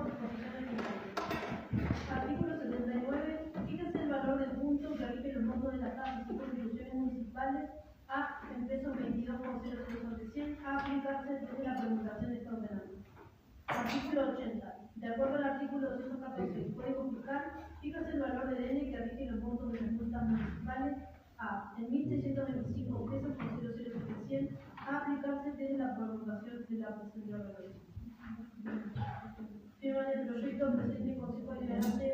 exposición de artículo 79. Fíjese el valor del punto que rige los montos de las tasas y contribuciones municipales a en pesos 22,00 a aplicarse desde la promulgación de esta ordenanza. Artículo 80. De acuerdo al artículo 214 del Código Fiscal, fíjese el valor del N que rige los montos de las multas municipales a en 1.625 pesos con 0,00 a aplicarse desde la promulgación de la presente ordenanza. Firma del proyecto presente Consejo Deliberante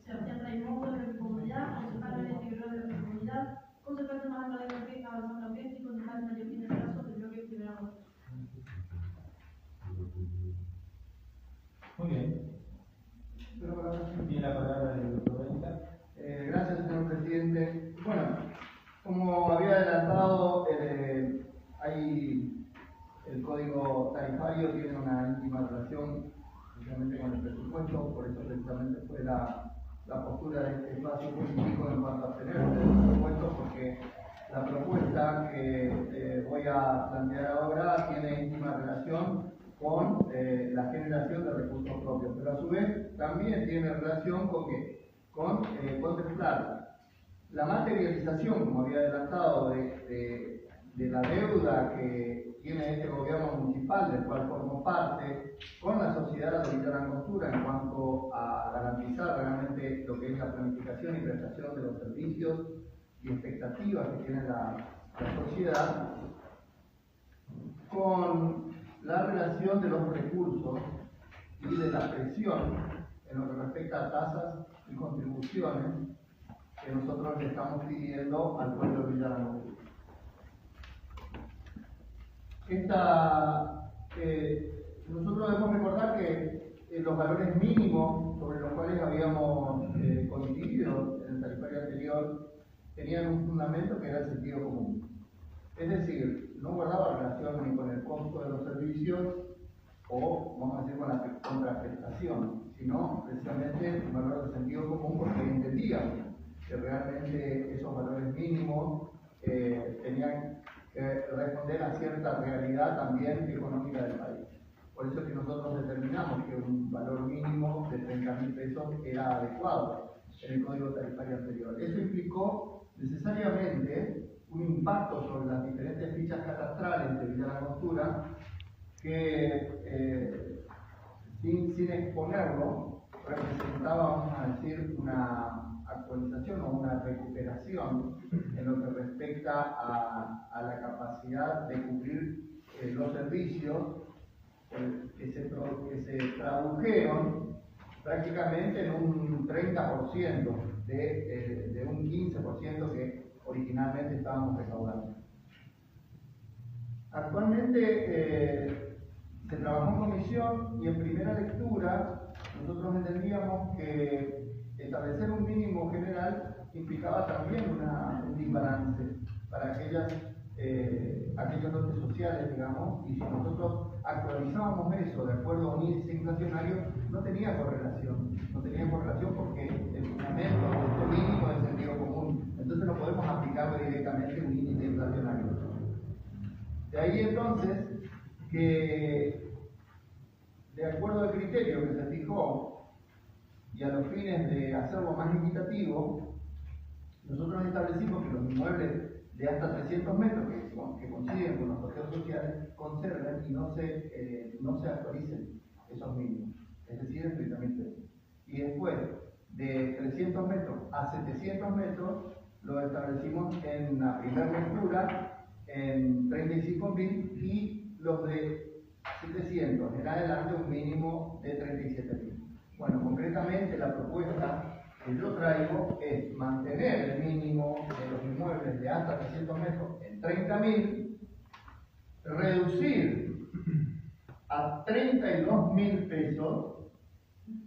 Sebastián Raimundo de la Comunidad, concejal del Interior de la Comunidad, concejal Tomás Rodríguez Avanzando Gente y concejal María Pina Trazo del bloque Primera Votación. Muy bien. Tiene la palabra el doctor Benita. Gracias, señor presidente. Bueno, como había adelantado, el código tarifario tiene una íntima relación precisamente con el presupuesto, por eso precisamente fue la postura de este espacio político en cuanto a tener el presupuesto, porque la propuesta que voy a plantear ahora tiene íntima relación con la generación de recursos propios, pero a su vez también tiene relación con contemplar la materialización, como había adelantado, de la deuda que tiene este gobierno municipal, del cual formo parte, con la sociedad de Villa Langostura en cuanto a garantizar realmente lo que es la planificación y prestación de los servicios y expectativas que tiene la sociedad, con la relación de los recursos y de la presión en lo que respecta a tasas y contribuciones que nosotros le estamos pidiendo al pueblo de Villa Langostura. Nosotros debemos recordar que los valores mínimos sobre los cuales habíamos coincidido en el tarifario anterior tenían un fundamento que era el sentido común. Es decir, no guardaba relación ni con el costo de los servicios o, vamos a decir, con la contraprestación, sino precisamente un valor de sentido común, porque entendíamos que realmente esos valores mínimos tenían que responder a cierta realidad también económica del país. Por eso es que nosotros determinamos que un valor mínimo de 30.000 pesos era adecuado en el código tarifario anterior. Eso implicó necesariamente un impacto sobre las diferentes fichas catastrales de Villa Langostura que, sin exponerlo, representaba, vamos a decir, una actualización o una recuperación en lo que respecta a la capacidad de cubrir los servicios que se tradujeron prácticamente en un 30% de un 15% que originalmente estábamos recaudando. Actualmente se trabajó en comisión y en primera lectura nosotros entendíamos que establecer un mínimo general implicaba también un desbalance para aquellos lotes sociales, digamos, y si nosotros actualizábamos eso de acuerdo a un índice inflacionario, no tenía correlación porque el fundamento de este mínimo es sentido común, entonces no podemos aplicarle directamente un índice inflacionario. De ahí entonces que, de acuerdo al criterio que se fijó y a los fines de hacerlo más equitativo, nosotros establecimos que los inmuebles de hasta 300 metros que coinciden con los sorteos sociales conserven y no se actualicen esos mínimos, es decir, en 30.000 pesos. Y después, de 300 metros a 700 metros, lo establecimos en la primera lectura en 35.000 y los de 700 en adelante un mínimo de 37.000. Bueno, concretamente la propuesta que yo traigo es mantener el mínimo de los inmuebles de hasta 300 metros en 30.000, reducir a 32.000 pesos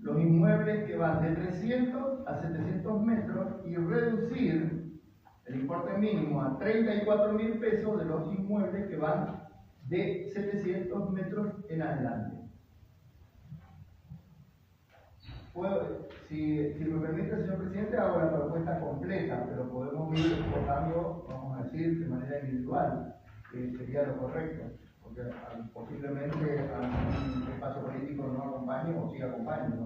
los inmuebles que van de 300 a 700 metros y reducir el importe mínimo a 34.000 pesos de los inmuebles que van de 700 metros en adelante. Si me permite, señor presidente, hago la propuesta completa, pero podemos ir votando, vamos a decir, de manera individual, que sería lo correcto, porque posiblemente a un espacio político no acompañe o siga que acompañen,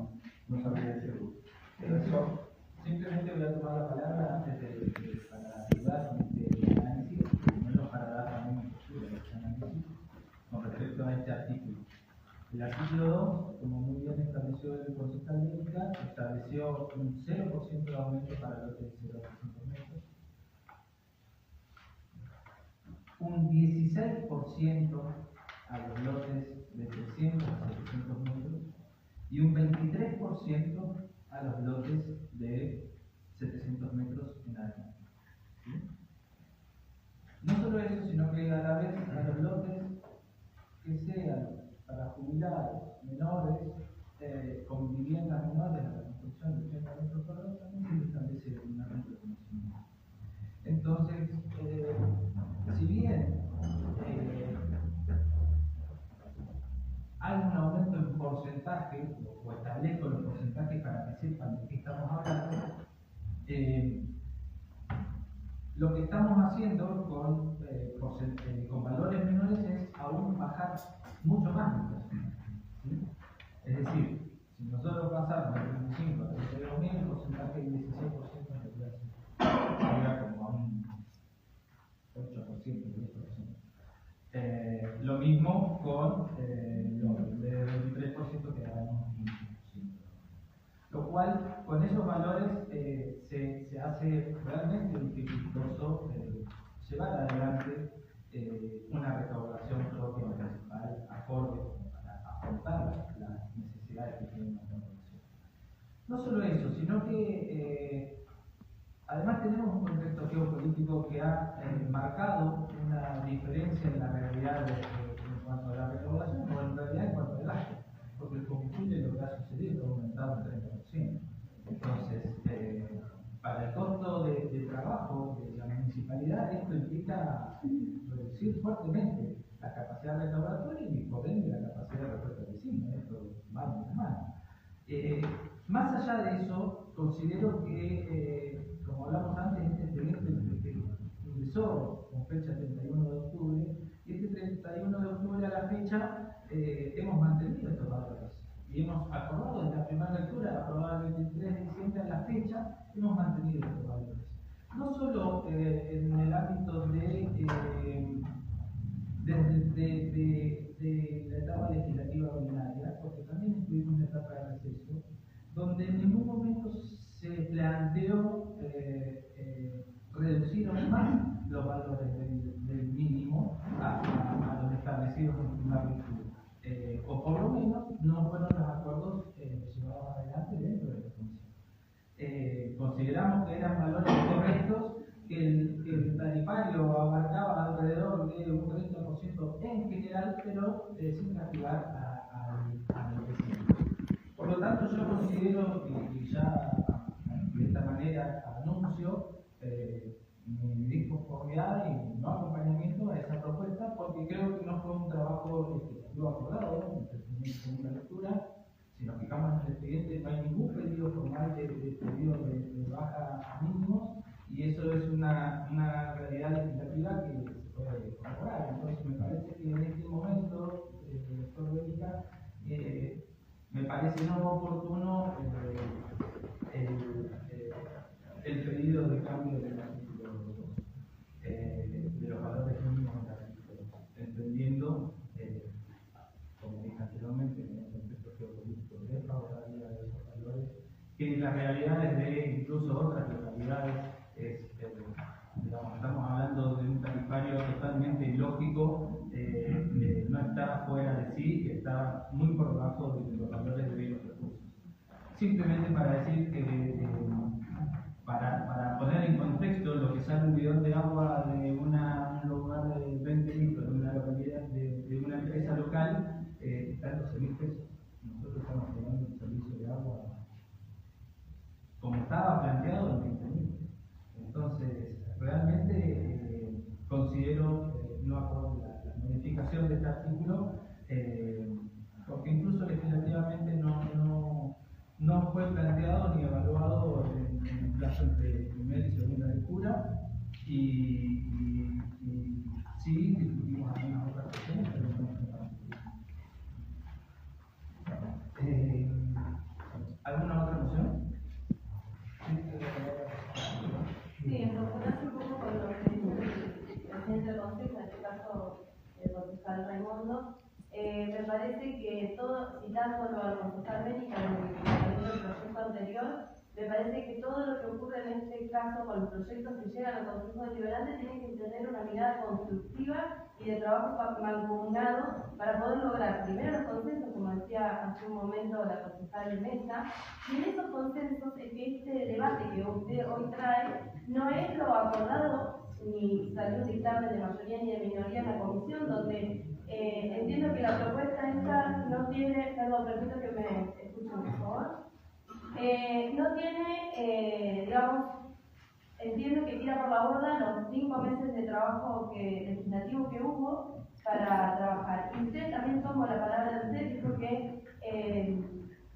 no sabría decirlo. Pero eso, simplemente voy a tomar la palabra antes para ayudar con este análisis, primero para dar también mi postura de este análisis con respecto a este artículo. El artículo 2, como muy bien estableció el concejal Médica, estableció un 0% de aumento para lotes de 0 a 300 metros, un 16% a los lotes de 300 a 700 metros y un 23% a los lotes de 700 metros en adelante. ¿Sí? No solo eso, sino que a la vez a los lotes que sean para jubilados menores, con viviendas menores a la construcción de 80 metros cuadrados, también se establece una renta de conocimiento. Entonces, si bien hay un aumento en porcentaje, o establezco los porcentajes para que sepan de qué estamos hablando, lo que estamos haciendo con valores menores es aún bajar mucho más la inflación. ¿Sí? Es decir, si nosotros pasamos de 25 a 32.000, el porcentaje del 16% en realidad sería como a un 8%, 10%. Lo mismo con el del 23% que hagamos un 15%. Lo cual, con esos valores, se hace realmente dificultoso llevar adelante una recaudación propia municipal acorde para afrontar las necesidades que tiene la población. No solo eso, sino que además tenemos un contexto geopolítico que ha marcado una diferencia en la realidad en cuanto a la recaudación o en realidad en cuanto al gasto, porque el combustible lo que ha sucedido ha aumentado un 30%. Entonces, para el costo de trabajo de la municipalidad, esto implica reducir fuertemente la capacidad recaudatoria y por ende la capacidad de respuesta al vecino. Esto va de la mano. Más allá de eso, considero que, como hablamos antes, este expediente ingresó con fecha 31 de octubre, y este 31 de octubre a la fecha hemos mantenido estos valores. Y hemos acordado desde la primera lectura, aprobada el 23 de diciembre a la fecha, hemos mantenido estos valores. No solo en el ámbito de la etapa legislativa ordinaria, porque también estuvimos en la etapa de receso, donde en ningún momento se planteó reducir aún más los valores del mínimo a los establecidos en primera lectura. O por lo menos no fueron los acuerdos llevados adelante dentro de la comisión. Consideramos que eran valores correctos, que el tarifario abarcaba alrededor de un 30% en general, pero sin castigar al vecino. Por lo tanto, yo considero que ya de esta manera anuncio mi disconformidad y no acompañamiento a esa propuesta, porque creo que no fue un trabajo legislativo acordado entre primera y segunda lectura. Si nos fijamos en el expediente, no hay ningún pedido formal de pedido de baja a mínimos, y eso es una realidad legislativa que se puede corroborar. Entonces, me parece que en este momento, doctor Bélica, me parece no oportuno el pedido de cambio del artículo 2, de los valores mínimos del artículo 2, entendiendo, como dije anteriormente, en el contexto geopolítico de favorabilidad de esos valores, que en las realidades de incluso otras localidades digamos, estamos hablando de un tarifario totalmente ilógico, no está fuera de sí, que está muy por debajo de los valores de los recursos. Simplemente para decir que, para poner en contexto, lo que sale un bidón de agua de un lugar de 20 litros, de una localidad, de una empresa local, está en 12.000 pesos. Nosotros estamos pagando un servicio de agua como estaba planteado en 20.000. Entonces, realmente considero no acorde la modificación de este artículo, porque incluso legislativamente no fue planteado ni evaluado en el plazo entre primera y segunda lectura, y sí discutimos algunas otras cuestiones, pero no en particular. parece que todo, citándolo al concejal Bénica en el proyecto anterior, me parece que todo lo que ocurre en este caso con los proyectos que llegan al Consejo Deliberante tiene que tener una mirada constructiva y de trabajo mancomunado para poder lograr primero los consensos, como decía hace un momento la concejal Mesa, y en esos consensos es que este debate que usted hoy trae no es lo acordado ni salió un dictamen de mayoría ni de minoría en la comisión, donde entiendo que la propuesta esta no tiene, perdón, permito que me escuchen por favor. No tiene, digamos, entiendo que tira por la borda los 5 meses de trabajo legislativo que hubo para trabajar. Y usted también tomó la palabra de usted, dijo que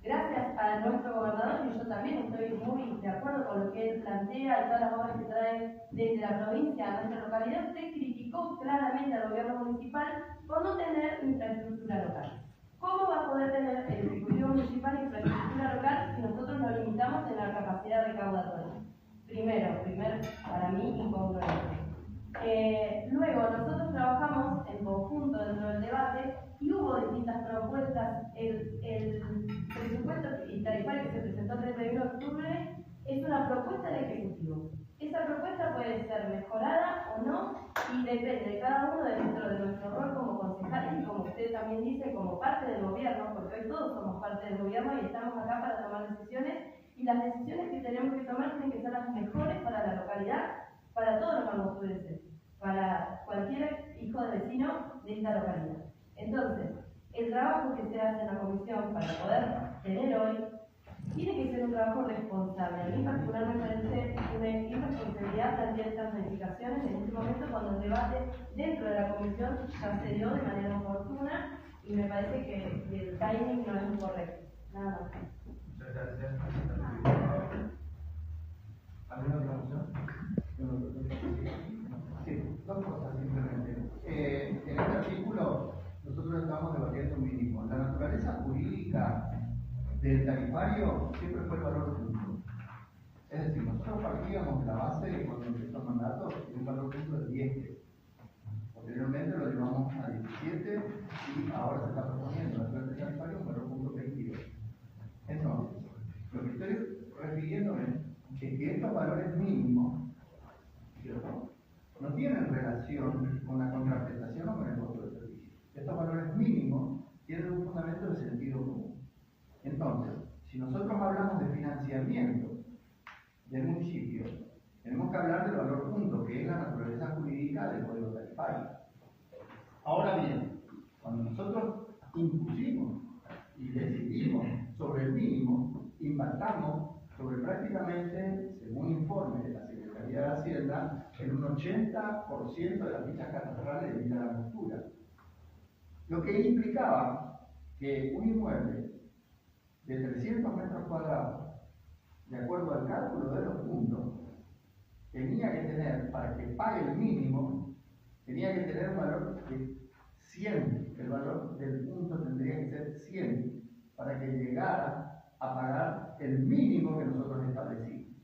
gracias a nuestro gobernador, y yo también estoy muy de acuerdo con lo que él plantea y todas las obras que trae desde la provincia a nuestra localidad, usted criticó claramente al gobierno municipal por no tener infraestructura local. ¿Cómo va a poder tener el Ejecutivo Municipal infraestructura local si nosotros nos limitamos en la capacidad recaudatoria? Primero, para mí, incongruente. Luego, nosotros trabajamos en conjunto dentro del debate y hubo distintas propuestas. El presupuesto tarifario que se presentó el 31 de octubre es una propuesta del Ejecutivo. Esa propuesta puede ser mejorada o no y depende de cada uno dentro de nuestro rol como concejales y como usted también dice, como parte del gobierno, porque hoy todos somos parte del gobierno y estamos acá para tomar decisiones y las decisiones que tenemos que tomar tienen que ser las mejores para la localidad, para todos los mamustuenses, para cualquier hijo de vecino de esta localidad. Entonces, el trabajo que se hace en la comisión para poder tener hoy tiene que ser un trabajo responsable. A mí en particular me parece una irresponsabilidad plantear estas modificaciones en este momento cuando el debate dentro de la comisión ya se dio de manera oportuna y me parece que el timing no es correcto. Nada más. Muchas gracias. ¿Alguna otra moción? Sí, 2 cosas simplemente. En este artículo nosotros estamos debatiendo un mínimo. La naturaleza jurídica del tarifario siempre fue el valor punto. Es decir, nosotros partíamos de la base cuando empezó el mandato de un valor punto de 10 pesos. Posteriormente lo llevamos a 17 y ahora se está proponiendo a través del tarifario un valor punto 22. Entonces, lo que estoy refiriéndome es que estos valores mínimos, ¿cierto?, no tienen relación con la contraprestación o con el costo de servicio. Estos valores mínimos tienen un fundamento de sentido común. Entonces, si nosotros hablamos de financiamiento del municipio, tenemos que hablar del valor punto, que es la naturaleza jurídica del código tarifario. Ahora bien, cuando nosotros impusimos y decidimos sobre el mínimo, impactamos sobre prácticamente, según informe de la Secretaría de Hacienda, en un 80% de las fichas catastrales de Villa Langostura. Lo que implicaba que un inmueble de 300 metros cuadrados, de acuerdo al cálculo de los puntos, tenía que tener, para que pague el mínimo, tenía que tener un valor de 100. El valor del punto tendría que ser 100 para que llegara a pagar el mínimo que nosotros establecimos.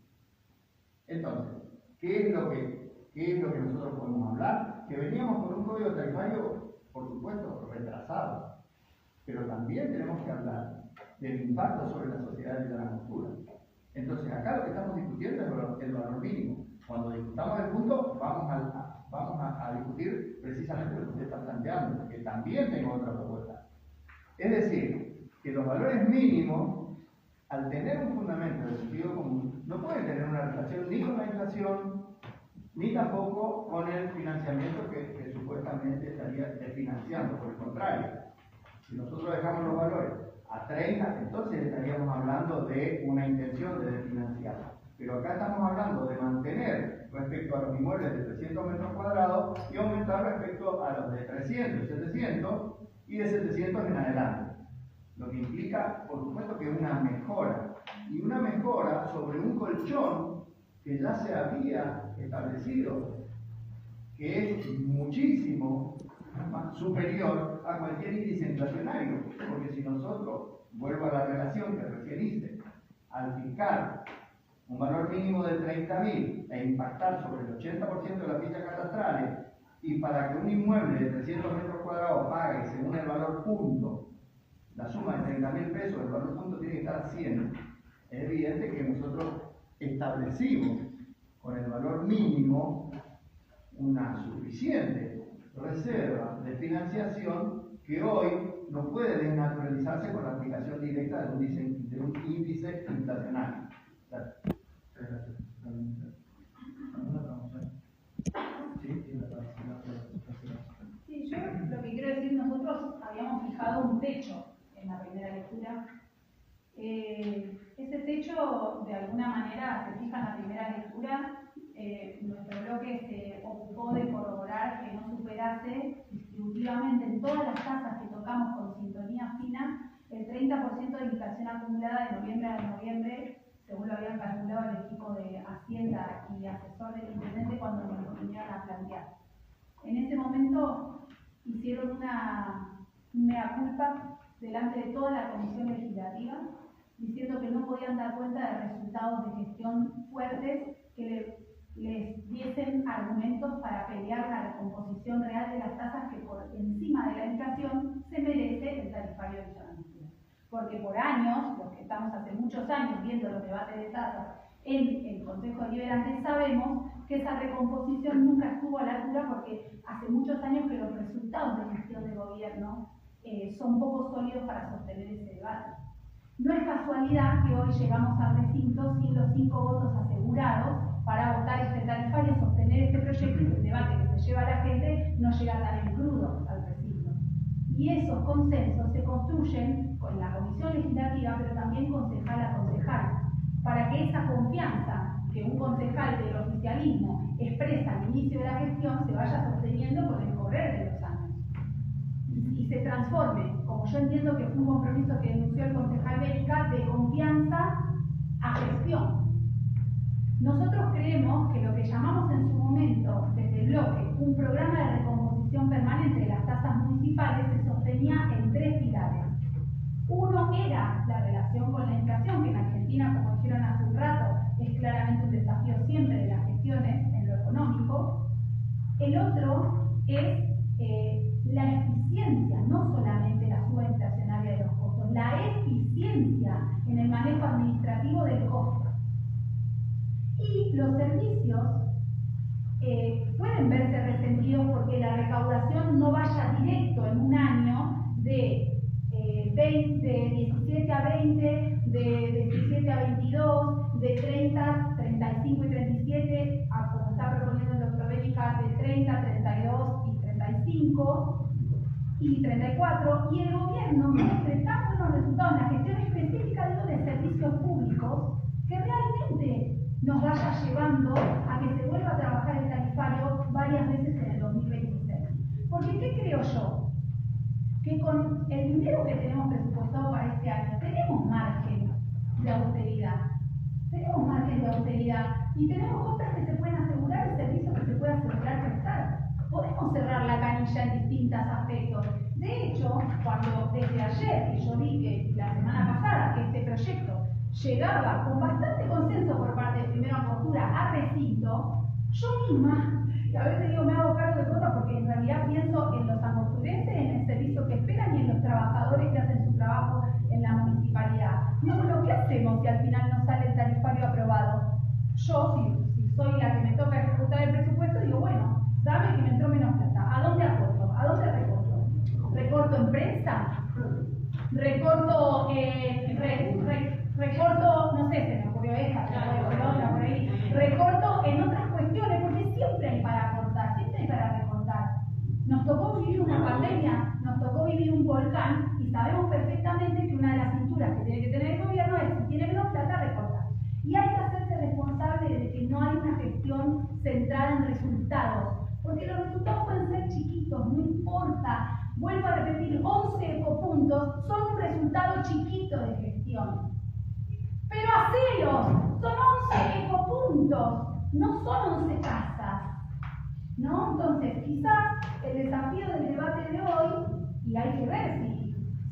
Entonces, ¿qué es lo que nosotros podemos hablar? Que veníamos con un código tarifario, por supuesto, retrasado, pero también tenemos que hablar del impacto sobre la sociedad de la agricultura. Entonces, acá lo que estamos discutiendo es el valor mínimo. Cuando discutamos el punto, vamos a discutir precisamente lo que usted está planteando, porque también tengo otra propuesta. Es decir, que los valores mínimos, al tener un fundamento de sentido común, no pueden tener una relación ni con la inflación, ni tampoco con el financiamiento que supuestamente estaría desfinanciando. Por el contrario, si nosotros dejamos los valores a 30, entonces estaríamos hablando de una intención de desfinanciar. Pero acá estamos hablando de mantener respecto a los inmuebles de 300 metros cuadrados y aumentar respecto a los de 300 y 700 y de 700 en adelante. Lo que implica, por supuesto, que una mejora. Y una mejora sobre un colchón que ya se había establecido, que es muchísimo superior a cualquier índice inflacionario. Porque si nosotros, vuelvo a la relación que recién hice, al fijar un valor mínimo de 30.000 e impactar sobre el 80% de las fichas catastrales, y para que un inmueble de 300 metros cuadrado pague según el valor punto, la suma de 30.000 pesos, el valor punto tiene que estar a 100. Es evidente que nosotros establecimos con el valor mínimo una suficiente reserva de financiación que hoy no puede desnaturalizarse con la aplicación directa de un índice inflacionario. Sí, yo lo que quiero decir, nosotros habíamos fijado un techo en la primera lectura. Ese techo, de alguna manera, se fija en la primera lectura. Nuestro bloque se ocupó de corroborar que no superase distributivamente en todas las tasas que tocamos con sintonía fina el 30% de inflación acumulada de noviembre a noviembre, según lo habían calculado el equipo de Hacienda y asesor del intendente cuando nos lo vinieron a plantear. En ese momento hicieron una mea culpa delante de toda la comisión legislativa, diciendo que no podían dar cuenta de resultados de gestión fuertes que les diesen argumentos para pelear la recomposición real de las tasas que por encima de la inflación se merece el tarifario de Villa Langostura. Porque por años, los que estamos hace muchos años viendo los debates de tasas en el Consejo Deliberante, sabemos que esa recomposición nunca estuvo a la altura porque hace muchos años que los resultados de gestión de gobierno son poco sólidos para sostener ese debate. No es casualidad que hoy llegamos al recinto sin los 5 votos asegurados para votar este tarifario, sostener este proyecto y el debate que se lleva a la gente no llega tan en crudo al recinto. Y esos consensos se construyen con la comisión legislativa, pero también concejal a concejal, para que esa confianza que un concejal del oficialismo expresa al inicio de la gestión se vaya sosteniendo con el correr de los años. Y se transforme, como yo entiendo que fue un compromiso que denunció el concejal Bélica, de confianza a gestión. Nosotros creemos que lo que llamamos en su momento desde el bloque un programa de recomposición permanente de las tasas municipales se sostenía en 3 pilares. Uno era la relación con la inflación, que en Argentina, como dijeron hace un rato, es claramente un desafío siempre de las gestiones en lo económico. El otro es la eficiencia, no solamente la suba inflacionaria de los costos, la eficiencia en el manejo administrativo del costo. Y los servicios pueden verse resentidos porque la recaudación no vaya directo en un año de 17 a 20, de 17 a 22, de 30, 35 y 37, a como está proponiendo el doctor Bélica, de 30, 32 y 35 y 34, y el gobierno muestre tan buenos resultados en la gestión específica de servicios públicos que realmente nos vaya llevando a que se vuelva a trabajar el tarifario varias veces en el 2026. Porque, ¿qué creo yo? Que con el dinero que tenemos presupuestado para este año, tenemos margen de austeridad. Tenemos margen de austeridad y tenemos cosas que se pueden asegurar y servicios que se pueden asegurar prestar. Podemos cerrar la canilla en distintos aspectos. De hecho, cuando desde ayer, que yo vi que la semana pasada, que este proyecto llegaba con bastante consenso por parte de Primera Angostura a recinto, yo misma, y a veces digo me hago cargo de cosas porque en realidad pienso en los angosturenses, en el servicio que esperan y en los trabajadores que hacen su trabajo en la municipalidad. Digo, bueno, ¿qué hacemos si al final no sale el tarifario aprobado? Yo, si soy la que me toca ejecutar el presupuesto, digo, bueno, dame que me entró menos plata. ¿A dónde aporto? ¿A dónde recorto? ¿Recorto en prensa? ¿Recorto recorto, no sé, se me ocurrió esta, por ahí, recorto en otras cuestiones, porque siempre hay para aportar, siempre hay para recortar. Nos tocó vivir una pandemia, nos tocó vivir un volcán, y sabemos perfectamente que una de las cinturas que tiene que tener el gobierno es, si tiene menos plata, recortar. Y hay que hacerse responsable de que no hay una gestión centrada en resultados, porque los resultados pueden ser chiquitos, no importa. Vuelvo a repetir, 11 ecopuntos son un resultado chiquito de gestión. Pero hacelos, son 11 ecopuntos, no son 11 casas, ¿no? Entonces, quizás el desafío del debate de hoy, y hay que ver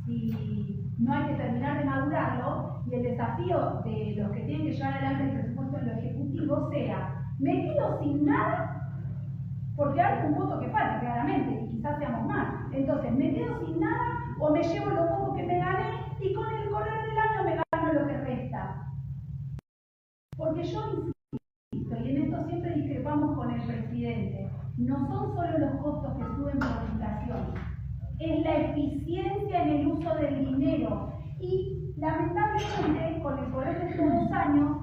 si no hay que terminar de madurarlo, y el desafío de los que tienen que llevar adelante el presupuesto en lo ejecutivo sea, me quedo sin nada, porque hay un voto que falta, claramente, y quizás seamos más, Entonces, ¿me quedo sin nada o me llevo lo poco que me gané y con el correr del año me gano lo que resta? Porque yo insisto, y en esto siempre discrepamos con el presidente, no son solo los costos que suben por inflación, es la eficiencia en el uso del dinero. Y lamentablemente, con el correr de estos 2 años,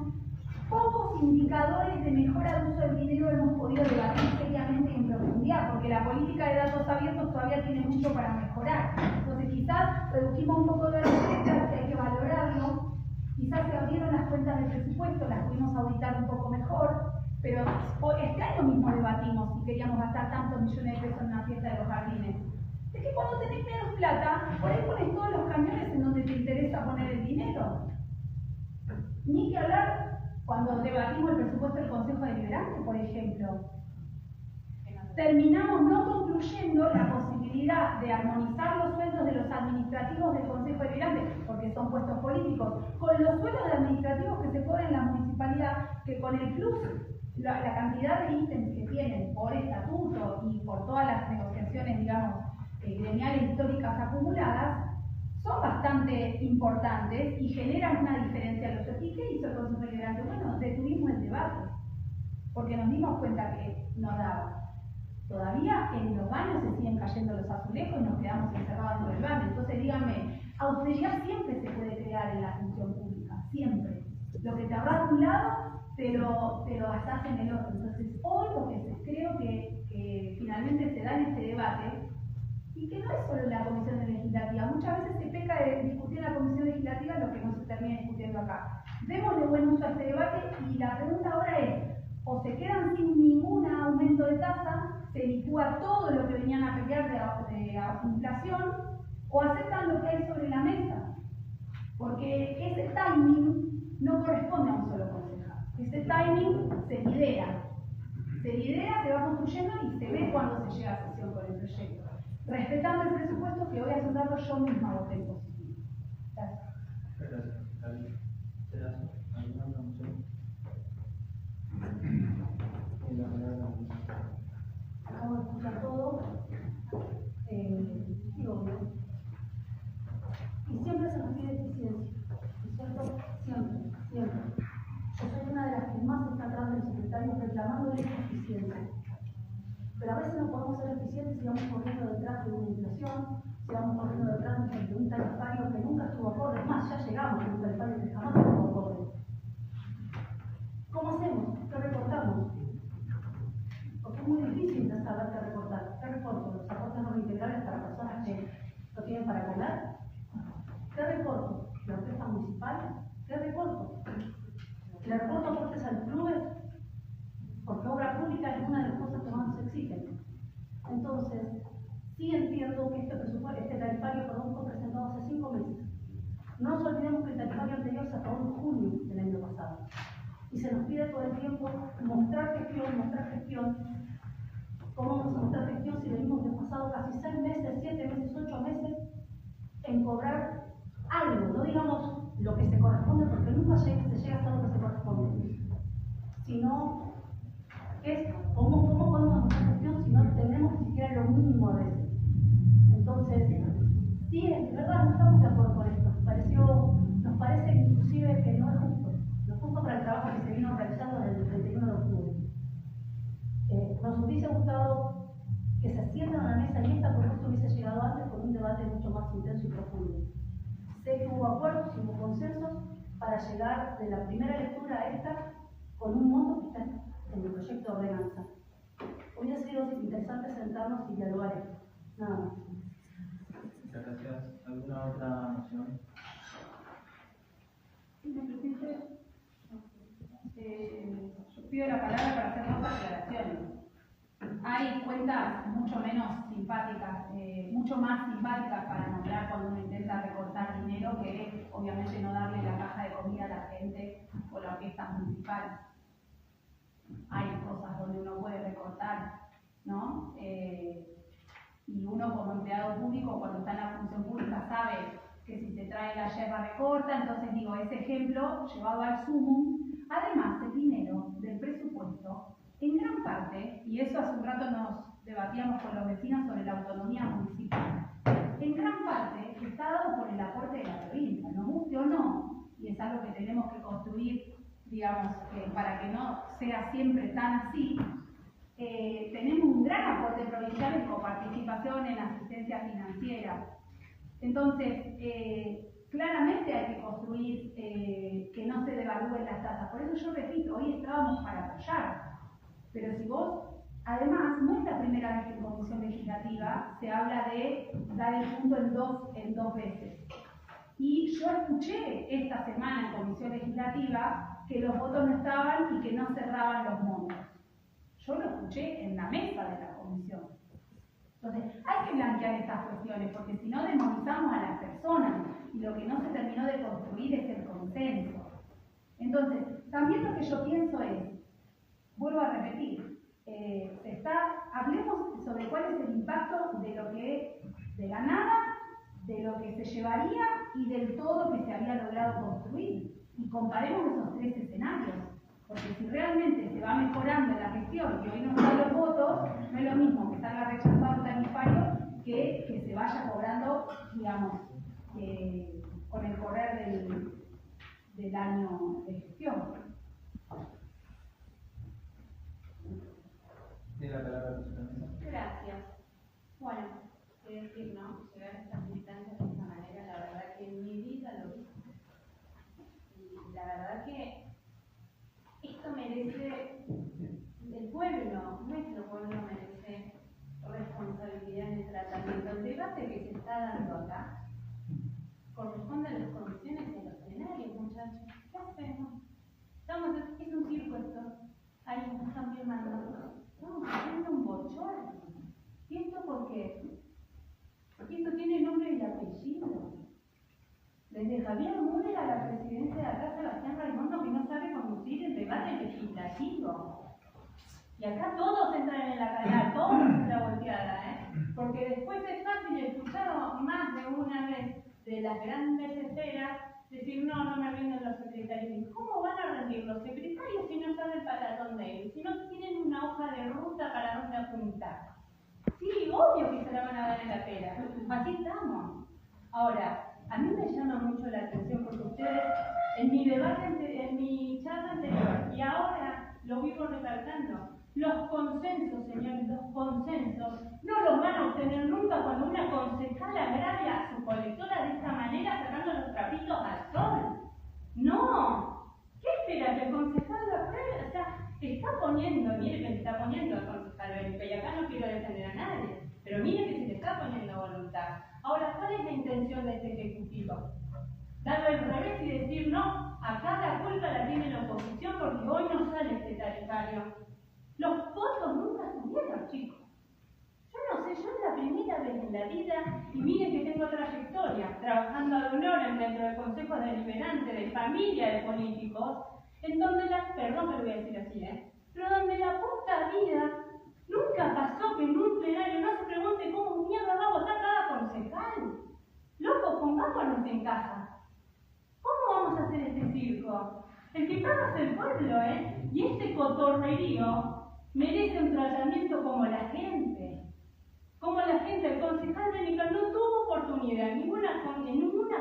pocos indicadores de mejora de uso del dinero hemos podido debatir seriamente y en profundidad, porque la política de datos abiertos todavía tiene mucho para mejorar. Entonces quizás redujimos un poco de recetas, que hay que valorarlo, quizás se abrieron las cuentas del presupuesto, las pudimos auditar un poco mejor, pero este año mismo debatimos si queríamos gastar tantos millones de pesos en una fiesta de los jardines. Es que cuando tenés menos plata, por ahí pones todos los cañones en donde te interesa poner el dinero. Ni que hablar cuando debatimos el presupuesto del Consejo Deliberante, por ejemplo. Terminamos no concluyendo la posibilidad de armonizar los sueldos de los administrativos del Consejo Deliberante, porque son puestos políticos, con los sueldos de administrativos que se cobran en la municipalidad, que con el plus, la cantidad de ítems que tienen por estatuto y por todas las negociaciones, digamos, gremiales históricas acumuladas, son bastante importantes y generan una diferencia en los sueldos. ¿Y qué hizo el Consejo Deliberante? Bueno, detuvimos el debate, porque nos dimos cuenta que nos daba. Todavía en los baños se siguen cayendo los azulejos y nos quedamos encerrados en el baño. Entonces díganme, austeridad siempre se puede crear en la función pública, siempre. Lo que te ahorras de un lado, te lo gastás en el otro. Entonces hoy lo que creo que finalmente se da en este debate, y que no es solo la comisión legislativa, muchas veces se peca de discutir en la comisión legislativa lo que no se termina discutiendo acá. Démosle buen uso a este debate y la pregunta ahora es, o se quedan sin ningún aumento de tasa, se licúa todo lo que venían a pelear de inflación, o aceptan lo que hay sobre la mesa. Porque ese timing no corresponde a un solo concejal. Ese timing se lidera, se va construyendo y se ve cuando se llega a sesión con el proyecto. Respetando el presupuesto que voy a asuntarlo yo misma voté en positivo. Gracias. ¿Alguna otra moción? Acabo de escuchar todo. Digo, y siempre se nos pide eficiencia, ¿cierto? Siempre. Yo soy una de las que más está atrás del secretario reclamando eficiencia. Pero a veces no podemos ser eficientes si vamos corriendo detrás de una inflación, si vamos corriendo detrás de un tarifario que nunca estuvo acorde. Es más, ya llegamos a un tarifario que jamás estuvo acorde. ¿Cómo hacemos? ¿Qué recortamos? Porque es muy difícil de saber qué recortar. ¿Qué recorto? ¿Los aportes no integrales para personas que no tienen para comer? ¿Qué recorto? ¿La orquesta municipal? ¿Qué recorto? ¿Le recorto aportes al clubes? Porque obra pública es una de las cosas que más nos exigen. Entonces, sí entiendo que este tarifario fue presentado hace 5 meses. No nos olvidemos que el tarifario anterior se aprobó en junio del año pasado. Y se nos pide todo el tiempo mostrar gestión. ¿Cómo vamos a mostrar gestión si venimos desfasados casi 6 meses, 7 meses, 8 meses en cobrar algo? No digamos lo que se corresponde, porque nunca se llega hasta lo que se corresponde. Sino, ¿cómo podemos mostrar gestión si no tenemos ni siquiera lo mínimo a veces? Entonces, sí, es verdad, no estamos de acuerdo con esto. Nos parece inclusive que no es justo. No es justo para el trabajo que se vino realizando desde el 31 de octubre. Nos hubiese gustado que se sientan a la mesa y esta propuesta hubiese llegado antes con un debate mucho más intenso y profundo. Sé que hubo acuerdos y hubo consensos para llegar de la primera lectura a esta con un monto que está en el proyecto de ordenanza. Hubiese sido interesante sentarnos y dialogar esto. Nada más. Muchas gracias. ¿Alguna otra moción? Señor presidente, yo pido la palabra para hacer 2 aclaraciones. Hay cuentas mucho menos simpáticas, mucho más simpáticas para nombrar cuando uno intenta recortar dinero que obviamente no darle la caja de comida a la gente o la orquesta municipal. Hay cosas donde uno puede recortar, ¿no? Y uno como empleado público, cuando está en la función pública, sabe que si se trae la yerba recorta. Entonces digo, ese ejemplo llevado al sumum. Además, el dinero del presupuesto, en gran parte, y eso hace un rato nos debatíamos con los vecinos sobre la autonomía municipal, en gran parte está dado por el aporte de la provincia, nos guste o no, y es algo que tenemos que construir, digamos, para que no sea siempre tan así. Tenemos un gran aporte provincial en coparticipación, en asistencia financiera. Entonces, claramente hay que construir que no se devalúen las tasas. Por eso yo repito, hoy estábamos para apoyar. Pero si vos, además, no es la primera vez que en comisión legislativa se habla de dar el punto en dos veces. Y yo escuché esta semana en comisión legislativa que los votos no estaban y que no cerraban los montos. Yo lo escuché en la mesa de la comisión. Entonces, hay que blanquear estas cuestiones, porque si no demonizamos a las personas y lo que no se terminó de construir es el consenso. Entonces, también lo que yo pienso es, vuelvo a repetir, hablemos sobre cuál es el impacto de la nada, de lo que se llevaría y del todo que se había logrado construir. Y comparemos esos tres escenarios. Porque si realmente se va mejorando la gestión y hoy no están los votos, no es lo mismo que salga rechazado el tarifario que se vaya cobrando, digamos, con el correr del año de gestión. Tiene la palabra la señora Mesa. Gracias. Bueno, qué decir, ¿no? Llegar a estas instancias de esta manera, la verdad que en mi vida lo vi. Y la verdad que esto merece, el pueblo, nuestro pueblo merece responsabilidad en el tratamiento. El debate que se está dando acá corresponde a las condiciones de los escenarios, muchachos. ¿Qué hacemos? Es un circo esto. Ahí están filmando. Estamos haciendo un bochorno. ¿Y esto por qué? Porque esto tiene nombre y apellido. Desde Javier Müller a la presidencia de acá, Sebastián Raimondo, que no sabe conducir el debate legislativo. Y acá todos entran en la cadena, todos en la volteada, porque después es fácil escuchar más de una vez de las grandes esferas decir, no me rinden los secretarios. ¿Cómo van a rendir los secretarios si no saben para dónde ir? Si no tienen una hoja de ruta para dónde apuntar. Sí, obvio que se la van a dar en la pera. Así estamos. Ahora, a mí me llama mucho la atención porque ustedes, en mi debate, en mi charla anterior, y ahora lo vivo recalcando, los consensos, señores, los consensos, no los van a obtener nunca cuando una concejal agravia a su colectora de esta manera, sacando los trapitos al sol. ¡No! ¿Qué espera que el concejal lo apruebe? O sea, está poniendo, mire que se está poniendo el concejal Benito, y acá no quiero defender a nadie, pero mire que se le está poniendo voluntad. Ahora, ¿cuál es la intención de este ejecutivo? Darle el revés y decir, no, acá la culpa la tiene la oposición porque hoy no sale este tarifario. Los votos nunca estuvieron, chicos. Yo no sé, yo es la primera vez en la vida, y miren que tengo trayectoria, trabajando ad honorem dentro de consejos deliberantes, de familia de políticos, en donde perdón que lo voy a decir así, pero donde la puta vida nunca pasó que en un plenario no se pregunte cómo mierda va a votar cada concejal. Loco, pongámonos en casa. ¿Cómo vamos a hacer este circo? El que paga es el pueblo, y este cotorrerío merece un tratamiento como la gente. Como la gente, el concejal de Nicolás no tuvo oportunidad en ninguna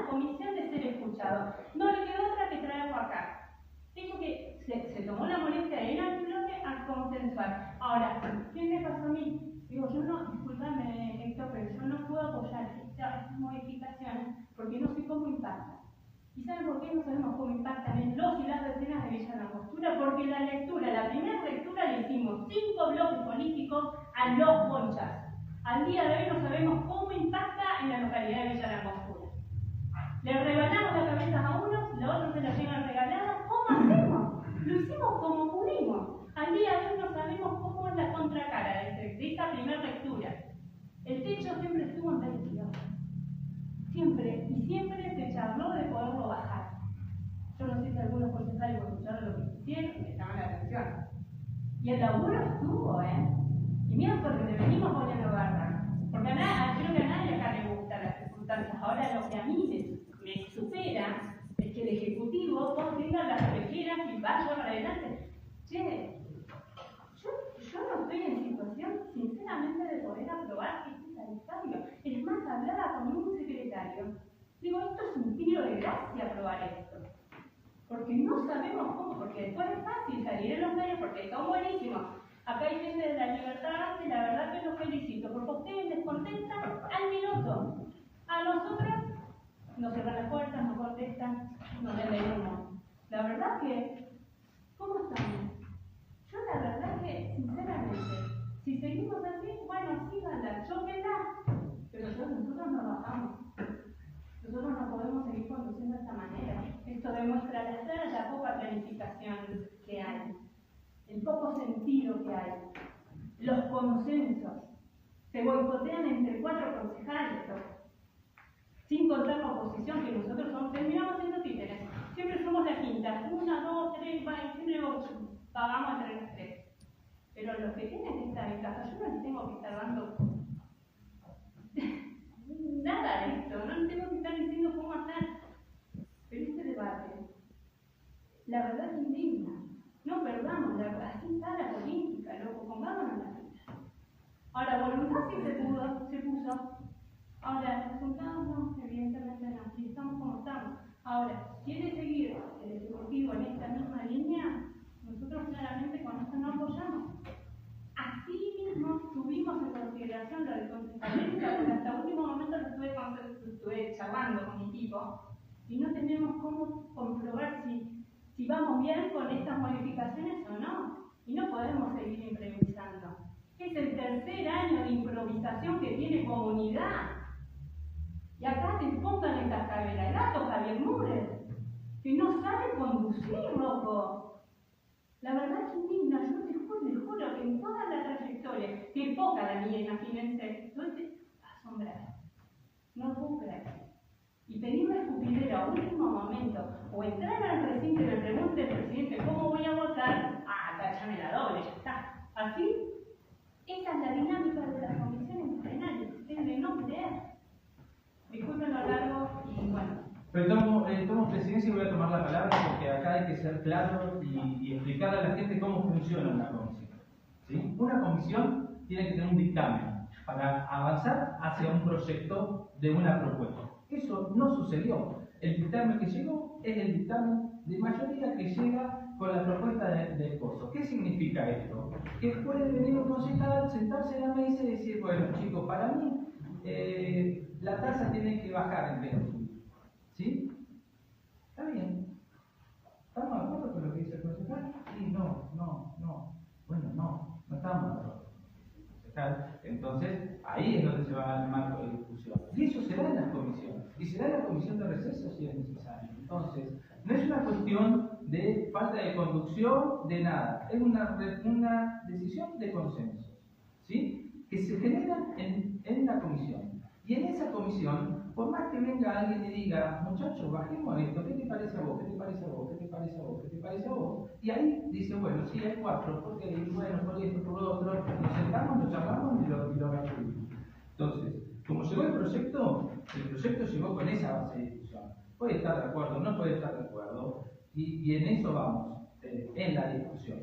comisión de ser escuchado. No le quedó otra que traerlo acá. Dijo que se tomó la molestia de ir al bloque a consensuar. Ahora, ¿qué me pasó a mí? Digo, yo no, discúlpame Héctor, pero yo no puedo apoyar estas modificaciones porque no sé cómo impactan. ¿Y saben por qué no sabemos cómo impactan en los y las vecinas de Villa Langostura? Porque la primera lectura le hicimos 5 bloques políticos a los Conchas. Al día de hoy no sabemos cómo impacta en la localidad de Villa Langostura. Le regalamos las cabezas a unos, los otros se las llevan regaladas. ¿Cómo hacemos? Lo hicimos como pudimos. Al día de hoy no sabemos cómo es la contracara de esta primera lectura. El techo siempre estuvo en 22. Siempre, y siempre se charló de poderlo bajar. Yo no sé si algunos concejales escucharon lo que hicieron, me llama la atención. Y el laburo estuvo, Y mira, porque le venimos poniendo garra. Porque creo que a nadie acá le gustan las circunstancias. Ahora lo que a mí me supera es que el Ejecutivo tenga las requeras y vaya para adelante. Che, yo no estoy en situación, sinceramente, tiro de gracia aprobar esto. Porque no sabemos cómo, porque después es fácil salir en los medios porque son buenísimos. Acá hay gente de la libertad y la verdad que los felicito, porque ustedes les contestan al minuto. A nosotras nos cierran las puertas, nos contestan, nos leemos. La verdad que, ¿cómo estamos? Yo la verdad que, sinceramente, si seguimos así, bueno, síganla, chóquenla, pero nosotros no bajamos. Nosotros no podemos seguir conduciendo de esta manera. Esto demuestra la poca planificación que hay, el poco sentido que hay, los consensos. Se boicotean entre 4 concejales, sin contar la oposición, que nosotros terminamos siendo títeres. Siempre somos la quinta, 1, 2, 3, siempre pagamos entre las 3. Pero los que tienen esta ventaja, yo no les tengo que estar dando nada de esto, no les tengo que estar diciendo cómo hacer. Pero este debate, la verdad es indigna. No perdamos, así está la política, loco, pongámonos la vida. Ahora, voluntad sí se puso. Ahora, resultados no, evidentemente no, si estamos como estamos. Ahora, ¿quiere seguir el Ejecutivo en esta misma línea? Nosotros claramente con esto no apoyamos. Así mismo tuvimos en consideración lo del concejalista, porque hasta el último momento lo estuve charlando con mi equipo, y no tenemos cómo comprobar si vamos bien con estas modificaciones o no. Y no podemos seguir improvisando. Es el tercer año de improvisación que tiene comunidad. Y acá te pongan en cascabel al gato Javier Müller, que no sabe conducir, loco. La verdad es indigna, yo te juro que en toda la trayectoria, que poca la mía, imagínense, yo estoy asombrada. No puedo creer. Y pedirme escupidera a último momento, o entrar al recinto y me pregunte el presidente cómo voy a votar, acá ya me la doble, ya está. Así, esa es la dinámica de las comisiones plenarias, es de no creer. Disculpen lo largo y bueno. Pero tomo presidencia y voy a tomar la palabra porque acá hay que ser claro y explicarle a la gente cómo funciona una comisión. ¿Sí? Una comisión tiene que tener un dictamen para avanzar hacia un proyecto de una propuesta. Eso no sucedió. El dictamen que llegó es el dictamen de mayoría que llega con la propuesta del coso. ¿Qué significa esto? Que puede venir un concejal, sentarse en la mesa y decir, bueno chicos, para mí la tasa tiene que bajar en vez de subir. ¿Sí? Está bien. ¿Estamos de acuerdo con lo que dice el concejal? Sí, no. Bueno, no estamos de acuerdo. Entonces, ahí es donde se va el marco de discusión. Y eso será en las comisiones. Y será en la comisión de receso si es necesario. Entonces, no es una cuestión de falta de conducción, de nada. Es una decisión de consenso, ¿sí? Que se genera en la comisión. Y en esa comisión, por más que venga alguien y diga, muchachos, bajemos esto, ¿qué te parece a vos? ¿Qué te parece a vos? ¿Qué te parece a vos? ¿Qué te parece a vos? Y ahí dice, bueno, sí, hay 4, porque bueno, por esto, por lo otro, nos sentamos, lo charlamos y lo resolvimos. Entonces, como llegó el proyecto llegó con esa base de discusión. Puede estar de acuerdo, no puede estar de acuerdo, y en eso vamos, en la discusión.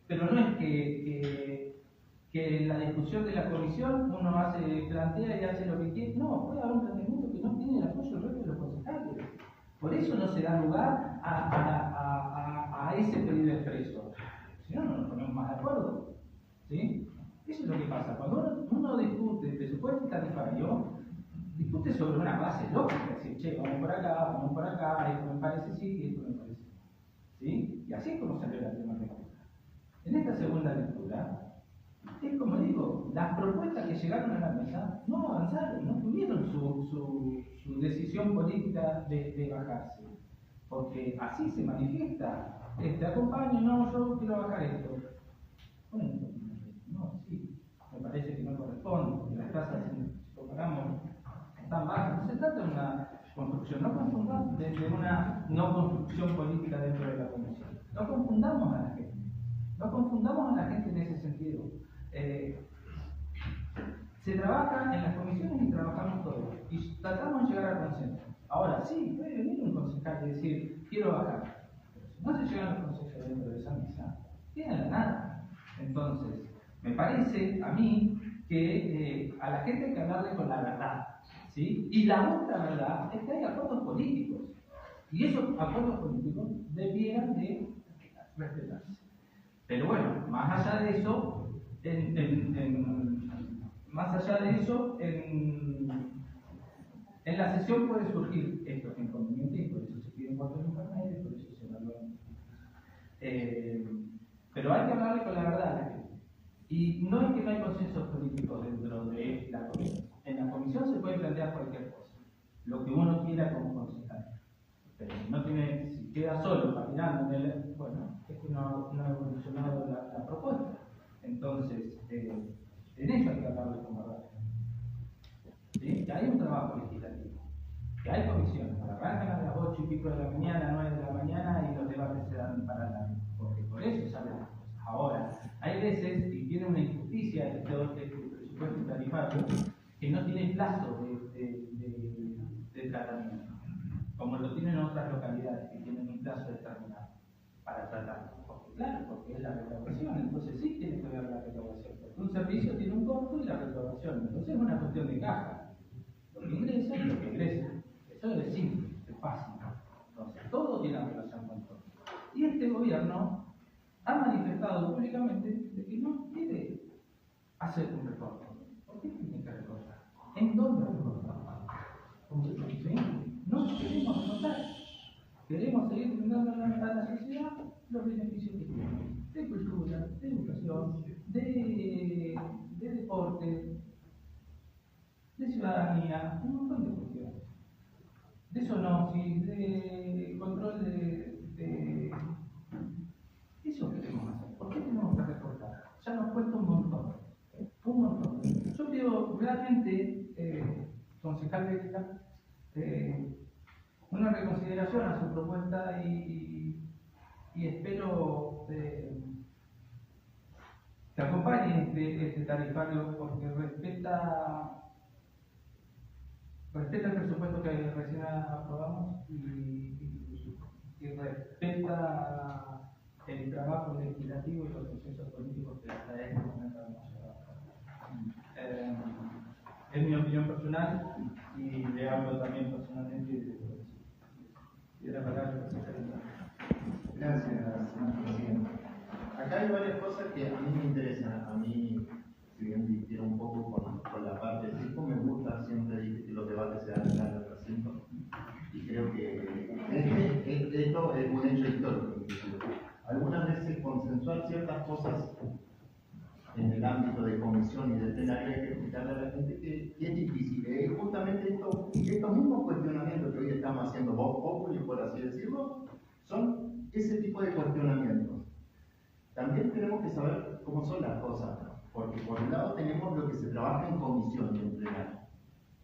Pero no es que en la discusión de la comisión uno plantea y hace lo que quiere. No, puede haber un planteamiento que no tiene el apoyo del resto de los concejales. Por eso no se da lugar a ese pedido expreso. Si no, no nos ponemos más de acuerdo. ¿Sí? Eso es lo que pasa. Cuando uno discute presupuesto tarifario, discute sobre una base lógica. Es decir, che, vamos por acá, esto me parece sí y esto me parece no. ¿Sí? Y así es como salió la primera lectura. En esta segunda lectura, es como digo, las propuestas que llegaron a la mesa no avanzaron, no tuvieron su decisión política de bajarse. Porque así se manifiesta. Te acompaño, no, yo quiero bajar esto. Bueno, no, sí, me parece que no corresponde, porque las tasas, si comparamos, están bajas. No se trata de una construcción, no confundamos de una no construcción política dentro de la comisión. No confundamos a la gente. No confundamos a la gente en ese sentido. Se trabaja en las comisiones y trabajamos todos. Y tratamos de llegar al consenso. Ahora sí, puede venir un concejal y decir, quiero bajar. Pero si no se llegan los consejos dentro de esa mesa, tienen la nada. Entonces, me parece a mí que a la gente hay que hablarle con la verdad. ¿Sí? Y la otra verdad es que hay acuerdos políticos. Y esos acuerdos políticos debieran de respetarse. Pero bueno, más allá de eso, en la sesión puede surgir estos inconvenientes y por eso se piden votos intermedios y por eso se evalúan. Pero hay que hablarle con la verdad a la gente. Y no es que no hay consensos políticos dentro de la comisión. En la comisión se puede plantear cualquier cosa, lo que uno quiera como concejal. Pero si queda solo patinando en el, bueno, es que no ha evolucionado la propuesta. Entonces, en eso hay que hablarle con verdad. ¿Sí? Que hay un trabajo legislativo, que hay comisiones, arrancan a las 8 y pico de la mañana, 9 de la mañana y los debates se dan para la, porque por eso salen las cosas. Ahora, hay veces, y tiene una injusticia el presupuesto tarifario, que no tiene plazo de tratamiento, como lo tienen otras localidades que tienen un plazo determinado para tratarlo. Porque es la recaudación, entonces sí tiene que ver la recaudación. Porque un servicio tiene un costo y la recaudación, entonces es una cuestión de caja. Lo que ingresa y lo que ingresa. Eso es simple, es fácil. Entonces, todo tiene relación con todo. Y este gobierno ha manifestado públicamente de que no quiere hacer un recorte. ¿Por qué tiene que recortar? ¿En dónde recortar? ¿Sí? No queremos recortar. Queremos seguir brindando a la sociedad los beneficios que tiene. De cultura, de educación, de deporte, de ciudadanía, un montón de cuestiones. De zoonosis, de control de... Eso queremos hacer. ¿Por qué tenemos que recortar? Ya nos cuesta un montón. Un montón. Yo pido realmente, concejal Bélica, una reconsideración a su propuesta y espero que acompañe este tarifario porque respeta el presupuesto que recién aprobamos y respeta el trabajo legislativo y los procesos políticos que hasta este momento hemos llevado. Es mi opinión personal y le hablo también personalmente de la palabra. Gracias, señor presidente. Acá hay varias cosas que a mí me interesan. A mí, si bien difiero un poco con la parte del circo, me gusta, siempre dije que los debates se dan en el recinto. Y creo que esto es un hecho histórico. Algunas veces consensuar ciertas cosas en el ámbito de comisión y de plenario hay que explicarle a la gente que es difícil. Justamente estos mismos cuestionamientos que hoy estamos haciendo Vox Populi, por así decirlo, son ese tipo de cuestionamientos. También tenemos que saber cómo son las cosas, ¿no? Porque por un lado tenemos lo que se trabaja en comisión y en plenario.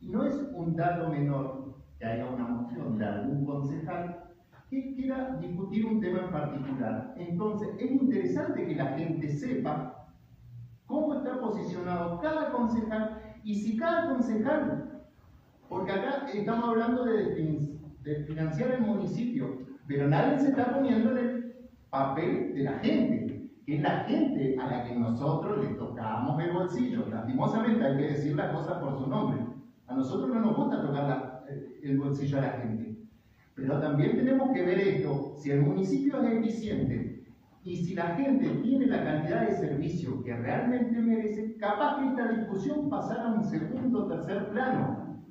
Y no es un dato menor que haya una moción de algún concejal que quiera discutir un tema en particular. Entonces, es interesante que la gente sepa cómo está posicionado cada concejal y si cada concejal, porque acá estamos hablando de financiar el municipio, pero nadie se está poniendo en el papel de la gente, que es la gente a la que nosotros le tocamos el bolsillo. Lastimosamente hay que decir las cosas por su nombre. A nosotros no nos gusta tocar el bolsillo a la gente. Pero también tenemos que ver esto, si el municipio es eficiente y si la gente tiene la cantidad de servicio que realmente merece, capaz que esta discusión pasara a un segundo o tercer plano.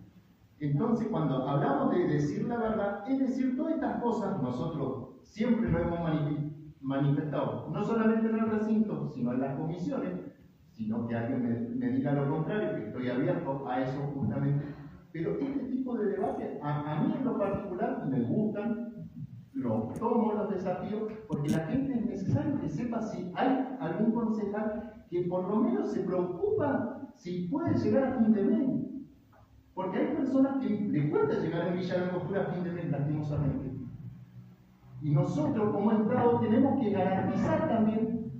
Entonces, cuando hablamos de decir la verdad, es decir, todas estas cosas nosotros siempre lo hemos manifestado, no solamente en el recinto, sino en las comisiones, sino que alguien me diga lo contrario, que estoy abierto a eso justamente. Pero este tipo de debate, a mí en lo particular, me gustan, lo tomo los desafíos, porque la gente es necesario que sepa si hay algún concejal que por lo menos se preocupa si puede llegar a fin de mes. Porque hay personas que les cuesta llegar en Villa Langostura a fin de mes, lastimosamente. Y nosotros como Estado tenemos que garantizar también,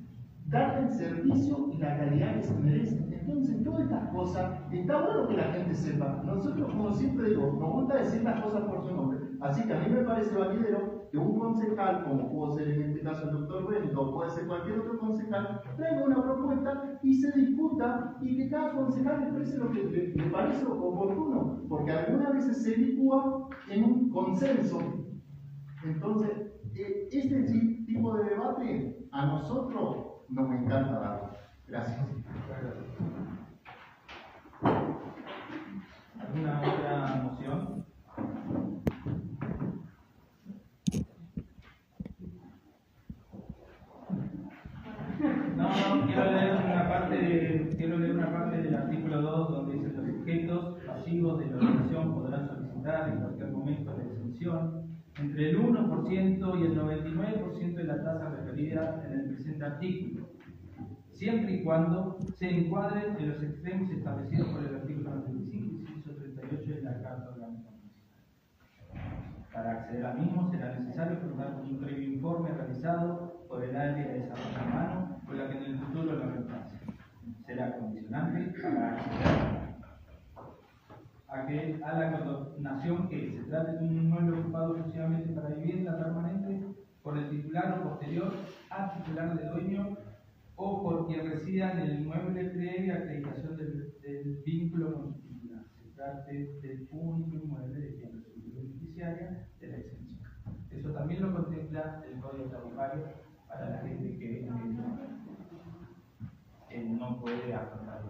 darle el servicio y la calidad que se merecen. Entonces, todas estas cosas, está bueno que la gente sepa. Nosotros, como siempre digo, nos gusta decir las cosas por su nombre. Así que a mí me parece validero que un concejal, como pudo ser en este caso el doctor Benito, o puede ser cualquier otro concejal, traiga una propuesta y se discuta y que cada concejal exprese lo que le parece oportuno. Porque algunas veces se licúa en un consenso. Entonces, este tipo de debate a nosotros nos encanta darlo. Gracias. ¿Alguna otra moción? No, quiero leer una parte del artículo 2 donde dice: los sujetos pasivos de la organización podrán solicitar en cualquier momento la exención entre el 1% y el 99% de la tasa referida en el presente artículo, siempre y cuando se encuadren en los extremos establecidos por el artículo 95 y 138 de la Carta Orgánica Municipal. Para acceder al mismo será necesario contar con un previo informe realizado por el área de desarrollo humano con la que en el futuro lo reemplace. Será condicionante para acceder a la condonación que se trate de un inmueble ocupado exclusivamente para vivienda permanente por el titular o posterior al titular de dueño o por quien resida en el inmueble previa acreditación del vínculo con su titular. Se trate del único inmueble de quien resulte beneficiaria de la exención. Eso también lo contempla el Código Tarifario para la gente que no puede afrontar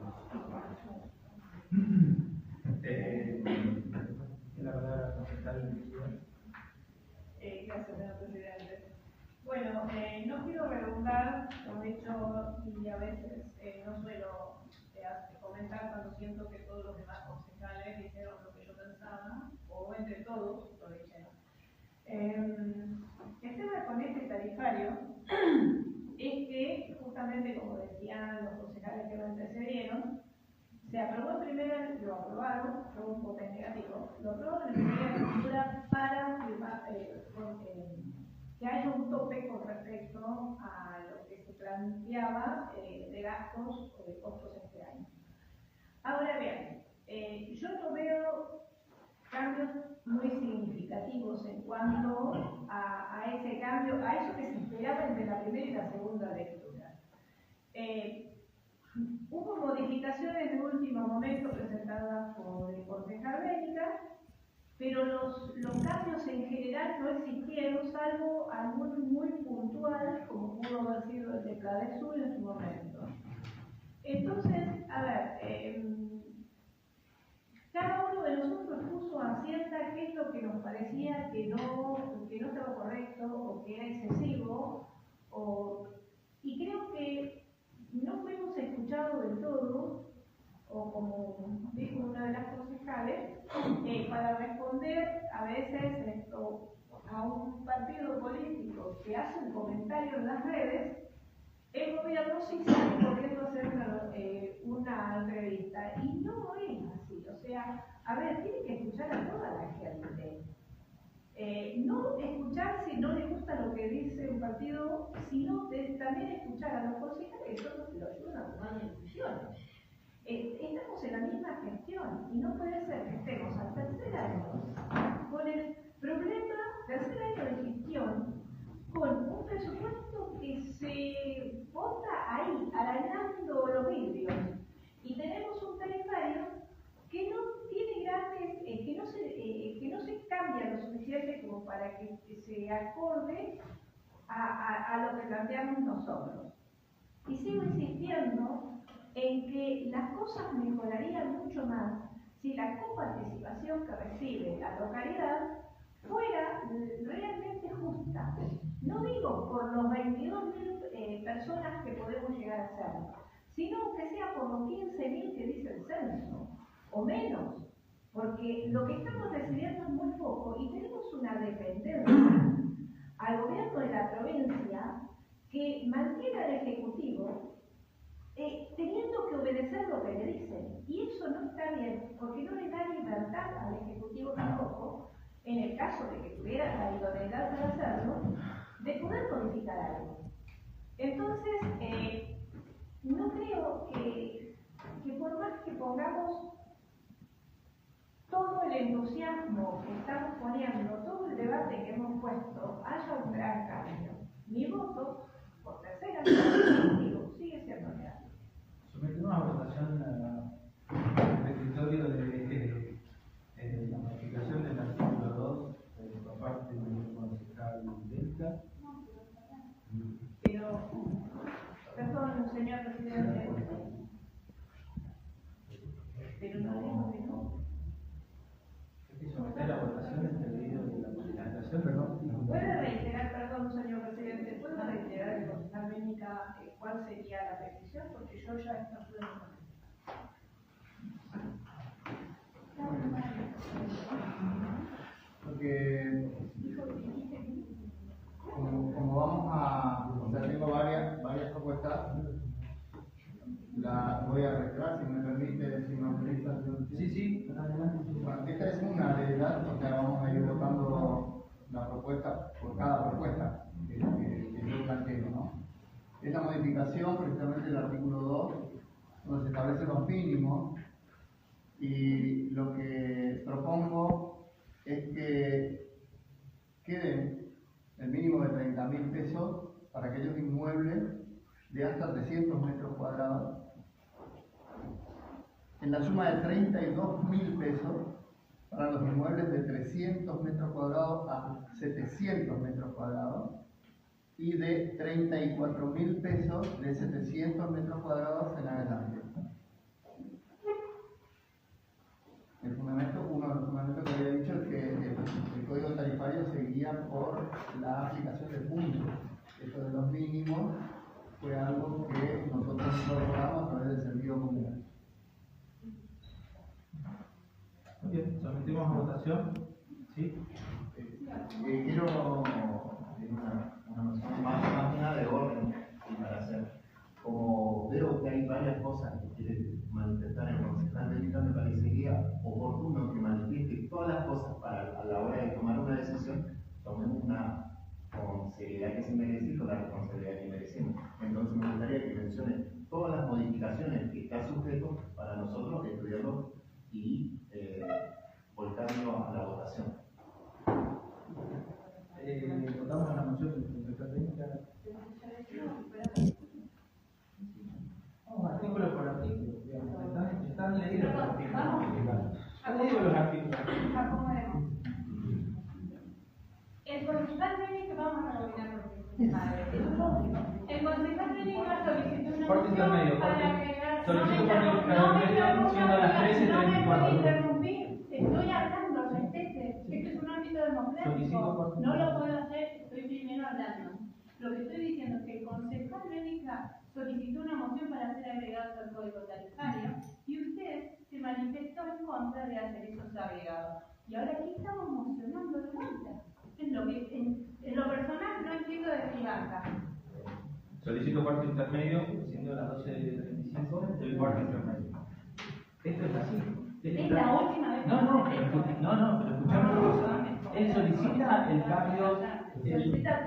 la palabra concejal. Gracias, señor presidente. Bueno, no quiero redundar, lo he hecho y a veces no suelo comentar cuando siento que todos los demás concejales dijeron lo que yo pensaba, o entre todos lo dijeron. El tema con este tarifario es que, justamente como decían los concejales que me antecedieron, se aprobó en primera, lo aprobaron, fue un voto negativo, lo aprobaron en primera lectura para que haya un tope con respecto a lo que se planteaba de gastos o de costos este año. Ahora bien, yo no veo cambios muy significativos en cuanto a ese cambio, a eso que se esperaba entre la primera y la segunda lectura. Hubo modificaciones de último momento presentadas por el concejal Bénica, pero los cambios en general no existieron, salvo algunos muy puntuales, como pudo haber sido el de Pladesur en su momento. Entonces, a ver, cada uno de nosotros puso a Hacienda qué es lo que nos parecía que no estaba correcto o que era excesivo, y creo que no fuimos escuchados del todo, o como dijo una de las concejales, para responder a veces a un partido político que hace un comentario en las redes, el gobierno sí sale corriendo a hacer una entrevista, y no es así. O sea, a ver, tiene que escuchar a toda la gente. No escuchar si no le gusta lo que dice un partido, sino también escuchar a los concejales que son los que lo ayudan a tomar decisiones. Estamos en la misma gestión y no puede ser que estemos al tercer año con el problema, tercer año de gestión, con un presupuesto que se vota ahí, arañando los vidrios, y tenemos un tarifario que no tiene grandes, que no se cambia lo suficiente como para que se acorde a lo que planteamos nosotros. Y sigo insistiendo en que las cosas mejorarían mucho más si la coparticipación que recibe la localidad fuera realmente justa. No digo por los 22.000 personas que podemos llegar a ser, sino que sea por los 15.000 que dice el censo, o menos, porque lo que estamos decidiendo es muy poco y tenemos una dependencia al gobierno de la provincia que mantiene al Ejecutivo teniendo que obedecer lo que le dicen, y eso no está bien, porque no le da libertad al Ejecutivo tampoco, en el caso de que tuviera la idoneidad para hacerlo, de poder modificar algo. Entonces, no creo que por más que pongamos todo el entusiasmo que estamos poniendo, todo el debate que hemos puesto, haya un gran cambio. Mi voto, por tercera vez, sigue siendo negativo. Sometemos a votación el escritorio de la modificación del artículo 2 por parte del concejal ¿Puede reiterar, perdón, señor presidente, puede reiterar el concejal Bénica cuál sería la petición? Porque yo ya esto pude contestar. Porque como vamos a, o sea, tengo varias propuestas, las voy a retirar, si me permite, si me autoriza. Sí, adelante. Bueno, esta es una de ellas, o sea, vamos a ir votando la propuesta por cada propuesta que yo planteo, ¿no? Es la modificación precisamente del artículo 2, donde se establecen los mínimos, y lo que propongo es que quede el mínimo de 30.000 pesos para aquellos inmuebles de hasta 300 metros cuadrados, en la suma de 32.000 pesos para los inmuebles de 300 metros cuadrados a 700 metros cuadrados y de 34.000 pesos de 700 metros cuadrados en adelante. Uno de los fundamentos que había dicho es que el código tarifario se guía por la aplicación de puntos. Esto de los mínimos fue algo que nosotros incorporamos a través del sentido común. Muy bien, sometemos a votación. ¿Sí? Quiero una noción más una de orden y para hacer. Como veo que hay varias cosas que quiere manifestar el concejal Bénica, me parecería oportuno que manifieste todas las cosas para a la hora de tomar una decisión, tomemos una con seriedad que se merece y con la responsabilidad que merecemos. Entonces me gustaría que mencione todas las modificaciones que está sujeto para nosotros estudiarlo y volcarlo a la votación. Votamos a la moción del concejal Bénica. Vamos artículo por artículo. Están leídos los artículos. ¿Han leído los artículos? Acomodemos. El concejal Bénica, vamos a rebobinar el concejal Bénica solicitó una Corte intermedio, para corte. agregar. Solicito corte intermedio, siendo las 13:34. No me puede interrumpir, estoy hablando, respete. Esto es un ámbito Solicito democrático. corte. No lo puedo hacer, estoy primero hablando. Lo que estoy diciendo es que el concejal Bénica solicitó una moción para hacer agregados al código tarifario y usted se manifestó en contra de hacer esos agregados. Y ahora aquí estamos mocionando de vuelta. Es lo que en lo personal no entiendo de mi banca. Solicito cuarto intermedio, siendo las 12:35, el cuarto intermedio. Esto es así. Es la última vez que No, hace esto. pero escuchamos una cosa. Él solicita el cambio. Solicita